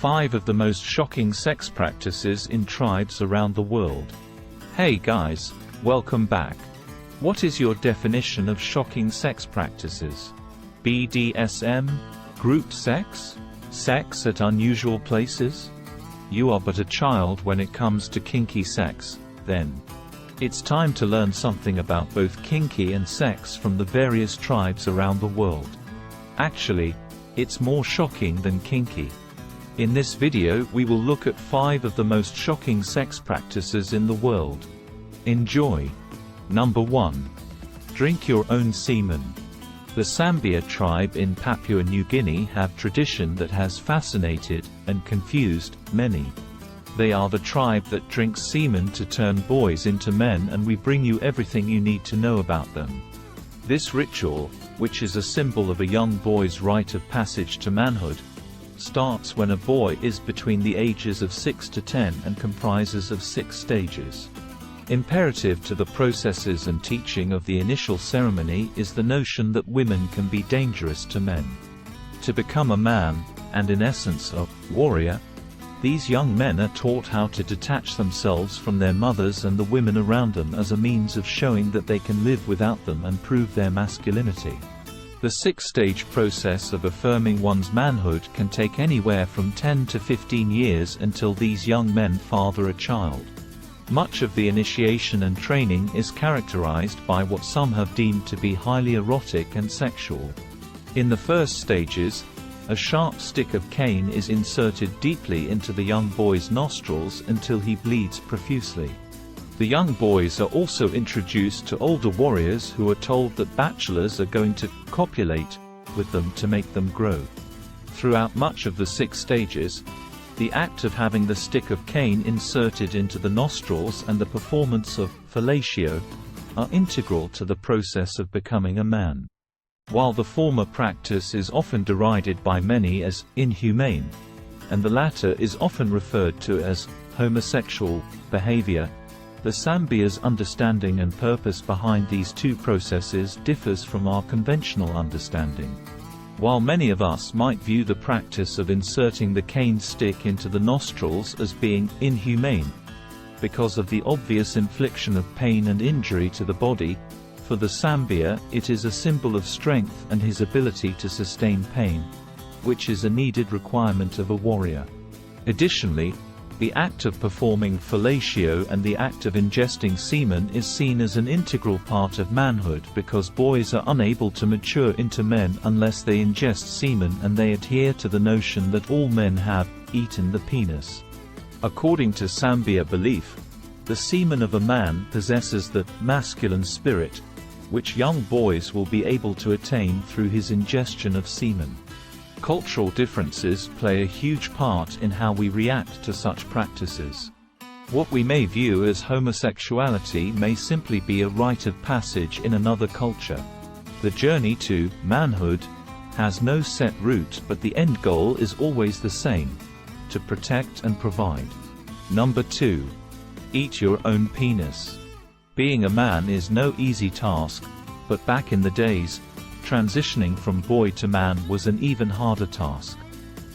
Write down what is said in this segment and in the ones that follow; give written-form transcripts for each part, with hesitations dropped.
5 of the most shocking sex practices in tribes around the world. Hey guys, welcome back. What is your definition of shocking sex practices? BDSM? Group sex? Sex at unusual places? You are but a child when it comes to kinky sex, then. It's time to learn something about both kinky and sex from the various tribes around the world. Actually, it's more shocking than kinky. In this video we will look at 5 of the most shocking sex practices in the world. Enjoy! Number 1. Drink your own semen. The Sambia tribe in Papua New Guinea have tradition that has fascinated, and confused, many. They are the tribe that drinks semen to turn boys into men, and we bring you everything you need to know about them. This ritual, which is a symbol of a young boy's rite of passage to manhood, starts when a boy is between the ages of 6 to 10 and comprises of 6 stages. Imperative to the processes and teaching of the initial ceremony is the notion that women can be dangerous to men. To become a man, and in essence a warrior, these young men are taught how to detach themselves from their mothers and the women around them as a means of showing that they can live without them and prove their masculinity. The 6-stage process of affirming one's manhood can take anywhere from 10 to 15 years until these young men father a child. Much of the initiation and training is characterized by what some have deemed to be highly erotic and sexual. In the first stages, a sharp stick of cane is inserted deeply into the young boy's nostrils until he bleeds profusely. The young boys are also introduced to older warriors who are told that bachelors are going to copulate with them to make them grow. Throughout much of the 6 stages, the act of having the stick of cane inserted into the nostrils and the performance of fellatio are integral to the process of becoming a man. While the former practice is often derided by many as inhumane, and the latter is often referred to as homosexual behavior, the Sambia's understanding and purpose behind these two processes differs from our conventional understanding. While many of us might view the practice of inserting the cane stick into the nostrils as being inhumane, because of the obvious infliction of pain and injury to the body, for the Sambia it is a symbol of strength and his ability to sustain pain, which is a needed requirement of a warrior. Additionally, the act of performing fellatio and the act of ingesting semen is seen as an integral part of manhood because boys are unable to mature into men unless they ingest semen, and they adhere to the notion that all men have eaten the penis. According to Sambia belief, the semen of a man possesses the masculine spirit, which young boys will be able to attain through his ingestion of semen. Cultural differences play a huge part in how we react to such practices. What we may view as homosexuality may simply be a rite of passage in another culture. The journey to manhood has no set route, but the end goal is always the same: to protect and provide. Number 2. Eat your own penis. Being a man is no easy task, but back in the days, transitioning from boy to man was an even harder task.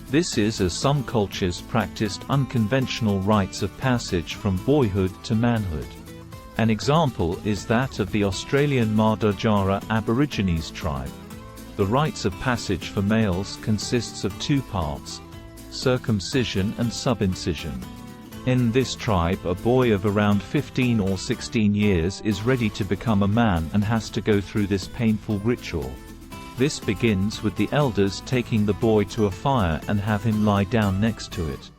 This is as some cultures practiced unconventional rites of passage from boyhood to manhood. An example is that of the Australian Majora Aborigines tribe. The rites of passage for males consists of 2 parts: circumcision and subincision. In this tribe, a boy of around 15 or 16 years is ready to become a man and has to go through this painful ritual. This begins with the elders taking the boy to a fire and have him lie down next to it.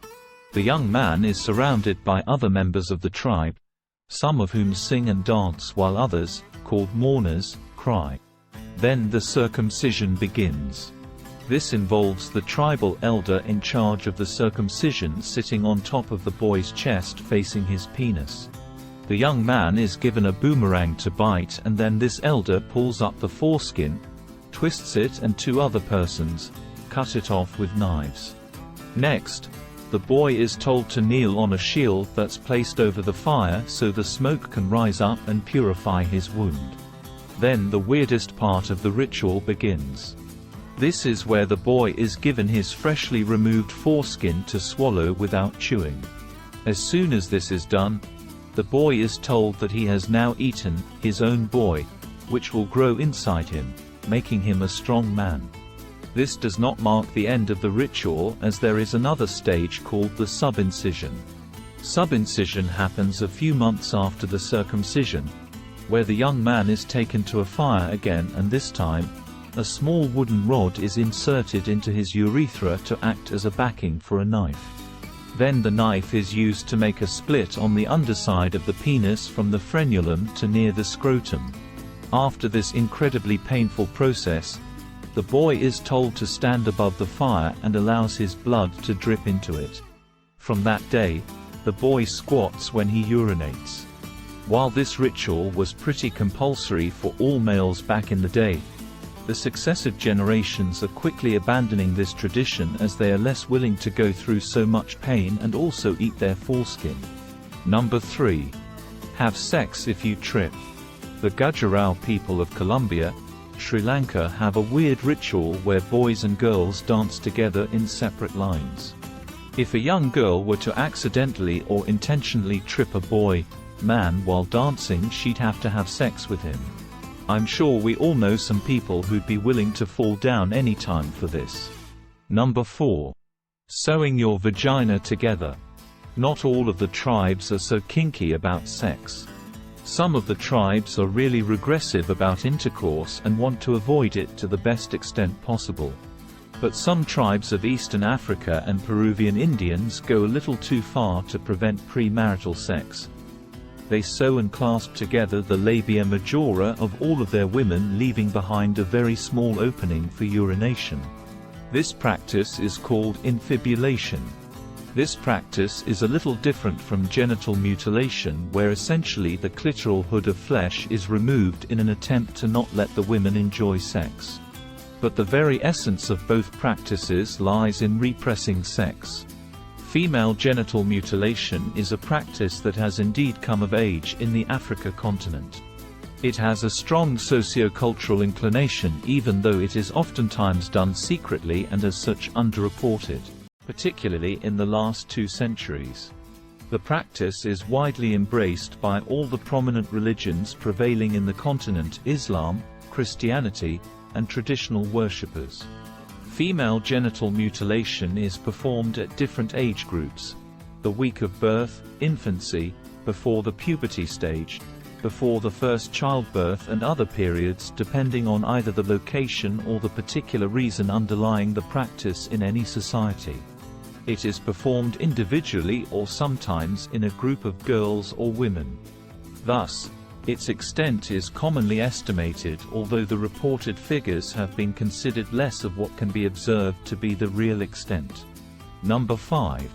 The young man is surrounded by other members of the tribe, some of whom sing and dance while others, called mourners, cry. Then the circumcision begins. This involves the tribal elder in charge of the circumcision sitting on top of the boy's chest facing his penis. The young man is given a boomerang to bite, and then this elder pulls up the foreskin, twists it, and 2 other persons cut it off with knives. Next, the boy is told to kneel on a shield that's placed over the fire so the smoke can rise up and purify his wound. Then the weirdest part of the ritual begins. This is where the boy is given his freshly removed foreskin to swallow without chewing. As soon as this is done, the boy is told that he has now eaten his own boy, which will grow inside him, making him a strong man. This does not mark the end of the ritual, as there is another stage called the subincision. Subincision happens a few months after the circumcision, where the young man is taken to a fire again, and this time, a small wooden rod is inserted into his urethra to act as a backing for a knife. Then the knife is used to make a split on the underside of the penis from the frenulum to near the scrotum. After this incredibly painful process, the boy is told to stand above the fire and allows his blood to drip into it. From that day, the boy squats when he urinates. While this ritual was pretty compulsory for all males back in the day, the successive generations are quickly abandoning this tradition as they are less willing to go through so much pain and also eat their foreskin. Number 3. Have sex if you trip. The Gujarati people of Colombia, Sri Lanka have a weird ritual where boys and girls dance together in separate lines. If a young girl were to accidentally or intentionally trip a man while dancing, she'd have to have sex with him. I'm sure we all know some people who'd be willing to fall down any time for this. Number 4. Sewing your vagina together. Not all of the tribes are so kinky about sex. Some of the tribes are really regressive about intercourse and want to avoid it to the best extent possible. But some tribes of Eastern Africa and Peruvian Indians go a little too far to prevent pre-marital sex. They sew and clasp together the labia majora of all of their women, leaving behind a very small opening for urination. This practice is called infibulation. This practice is a little different from genital mutilation, where essentially the clitoral hood of flesh is removed in an attempt to not let the women enjoy sex. But the very essence of both practices lies in repressing sex. Female genital mutilation is a practice that has indeed come of age in the Africa continent. It has a strong sociocultural inclination, even though it is oftentimes done secretly and as such underreported, particularly in the last 2 centuries. The practice is widely embraced by all the prominent religions prevailing in the continent: Islam, Christianity, and traditional worshippers. Female genital mutilation is performed at different age groups: the week of birth, infancy, before the puberty stage, before the first childbirth, and other periods depending on either the location or the particular reason underlying the practice in any society. It is performed individually or sometimes in a group of girls or women. Thus, its extent is commonly estimated, although the reported figures have been considered less of what can be observed to be the real extent. Number 5.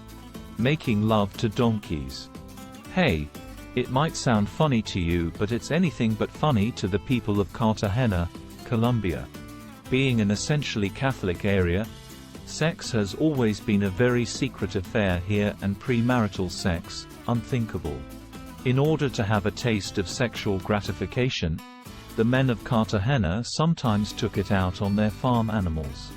Making love to donkeys. Hey, it might sound funny to you, but it's anything but funny to the people of Cartagena, Colombia. Being an essentially Catholic area, sex has always been a very secret affair here, and premarital sex, unthinkable. In order to have a taste of sexual gratification, the men of Cartagena sometimes took it out on their farm animals.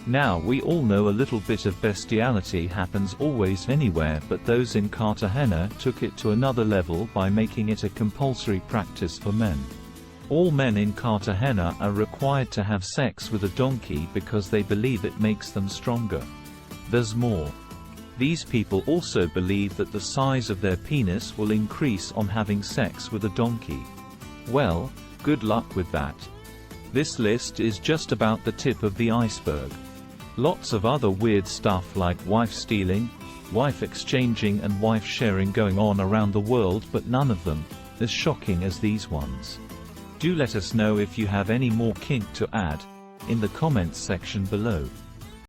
Now we all know a little bit of bestiality happens always anywhere, but those in Cartagena took it to another level by making it a compulsory practice for men. All men in Cartagena are required to have sex with a donkey because they believe it makes them stronger. There's more. These people also believe that the size of their penis will increase on having sex with a donkey. Well, good luck with that. This list is just about the tip of the iceberg. Lots of other weird stuff like wife stealing, wife exchanging and wife sharing going on around the world, but none of them as shocking as these ones. Do let us know if you have any more kink to add in the comments section below.